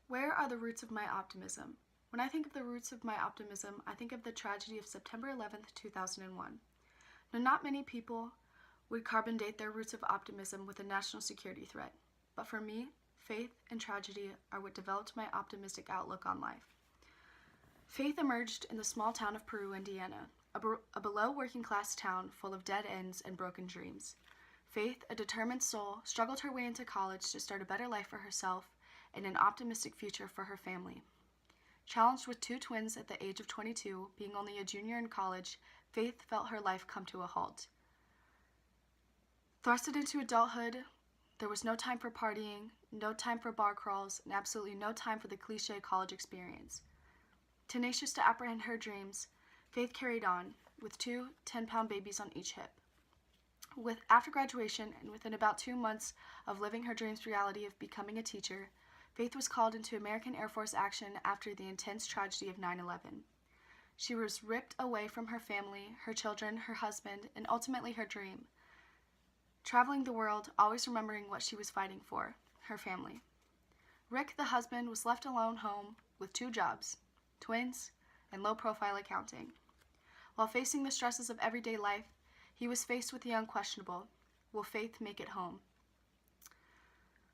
Where are the roots of my optimism? When I think of the roots of my optimism, I think of the tragedy of September 11th, 2001. Now, not many people would carbon date their roots of optimism with a national security threat, but for me, faith and tragedy are what developed my optimistic outlook on life. Faith emerged in the small town of Peru, Indiana, a below working class town full of dead ends and broken dreams. Faith, a determined soul, struggled her way into college to start a better life for herself and an optimistic future for her family. Challenged with two twins at the age of 22, being only a junior in college, Faith felt her life come to a halt. Thrusted into adulthood, there was no time for partying, no time for bar crawls, and absolutely no time for the cliché college experience. Tenacious to apprehend her dreams, Faith carried on, with two 10-pound babies on each hip. After graduation, and within about 2 months of living her dream's reality of becoming a teacher, Faith was called into American Air Force action after the intense tragedy of 9/11. She was ripped away from her family, her children, her husband, and ultimately her dream. Traveling the world, always remembering what she was fighting for, her family. Rick, the husband, was left alone home with 2 jobs, twins, and low-profile accounting. While facing the stresses of everyday life, he was faced with the unquestionable: will Faith make it home?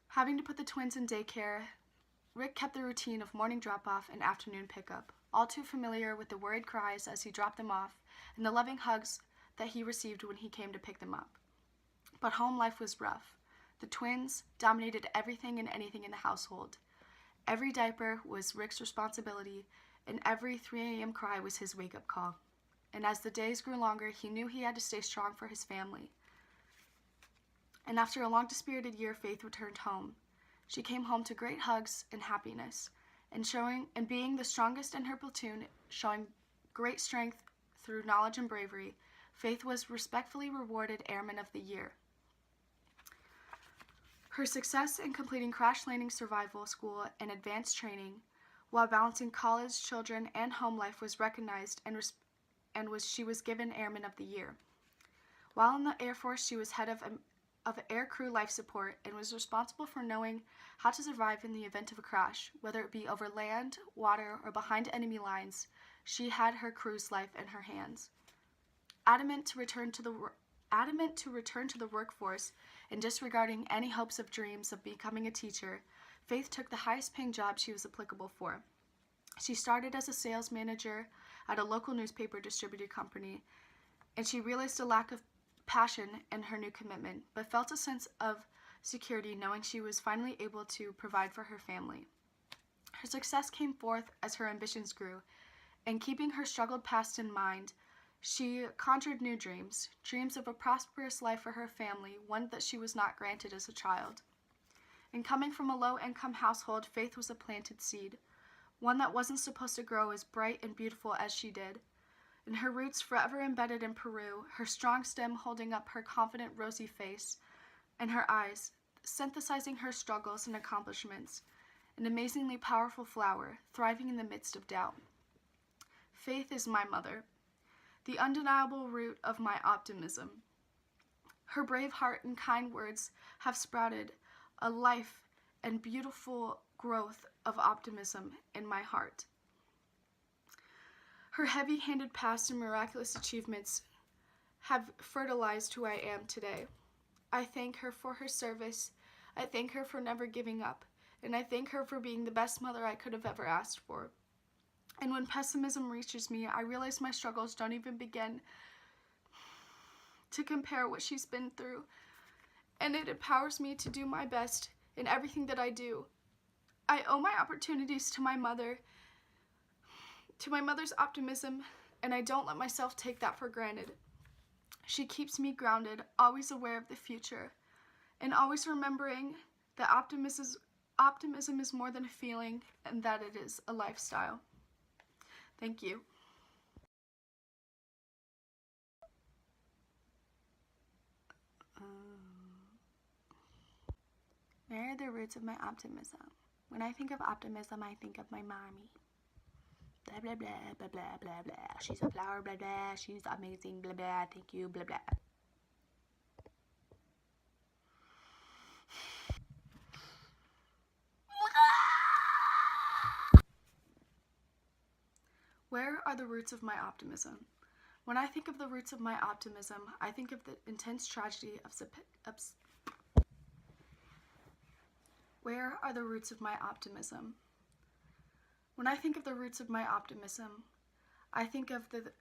Having to put the twins in daycare, Rick kept the routine of morning drop-off and afternoon pickup, all too familiar with the worried cries as he dropped them off and the loving hugs that he received when he came to pick them up. But home life was rough. The twins dominated everything and anything in the household. Every diaper was Rick's responsibility, and every 3 a.m. cry was his wake-up call. And as the days grew longer, he knew he had to stay strong for his family. And after a long dispirited year, Faith returned home. She came home to great hugs and happiness, and being the strongest in her platoon, showing great strength through knowledge and bravery, Faith was respectfully rewarded Airman of the Year. Her success in completing crash landing survival school and advanced training, while balancing college, children, and home life, was recognized she was given Airman of the Year. While in the Air Force, she was head of air crew life support and was responsible for knowing how to survive in the event of a crash, whether it be over land, water, or behind enemy lines. She had her crew's life in her hands. Adamant to return to the workforce and disregarding any hopes of dreams of becoming a teacher, Faith took the highest paying job she was applicable for. She started as a sales manager at a local newspaper distributor company, and she realized a lack of passion in her new commitment, but felt a sense of security knowing she was finally able to provide for her family. Her success came forth as her ambitions grew, and keeping her struggled past in mind, she conjured new dreams of a prosperous life for her family, one that she was not granted as a child. And coming from a low-income household, Faith was a planted seed, one that wasn't supposed to grow as bright and beautiful as she did. And her roots forever embedded in Peru, her strong stem holding up her confident rosy face, and her eyes, synthesizing her struggles and accomplishments, an amazingly powerful flower, thriving in the midst of doubt. Faith is my mother, the undeniable root of my optimism. Her brave heart and kind words have sprouted a life and beautiful growth of optimism in my heart. Her heavy-handed past and miraculous achievements have fertilized who I am today. I thank her for her service. I thank her for never giving up. And I thank her for being the best mother I could have ever asked for. And when pessimism reaches me, I realize my struggles don't even begin to compare what she's been through. And it empowers me to do my best in everything that I do. I owe my opportunities to my mother, to my mother's optimism, and I don't let myself take that for granted. She keeps me grounded, always aware of the future, and always remembering that optimism is more than a feeling and that it is a lifestyle. Thank you. Where are the roots of my optimism? When I think of optimism, I think of my mommy. Blah, blah, blah, blah, blah, blah, blah. She's a flower, blah, blah. She's amazing, blah, blah. Thank you, blah, blah. are the roots of my optimism? When I think of the roots of my optimism, I think of the intense tragedy of Where are the roots of my optimism? When I think of the roots of my optimism, I think of the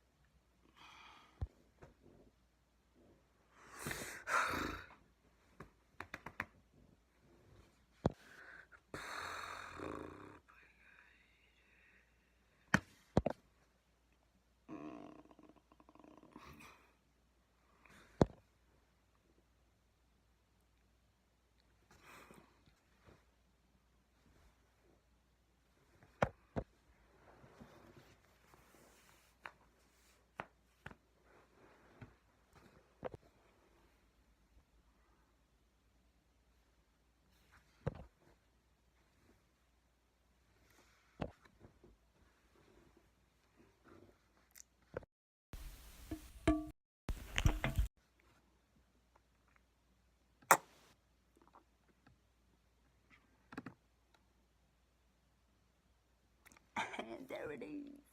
And there it is.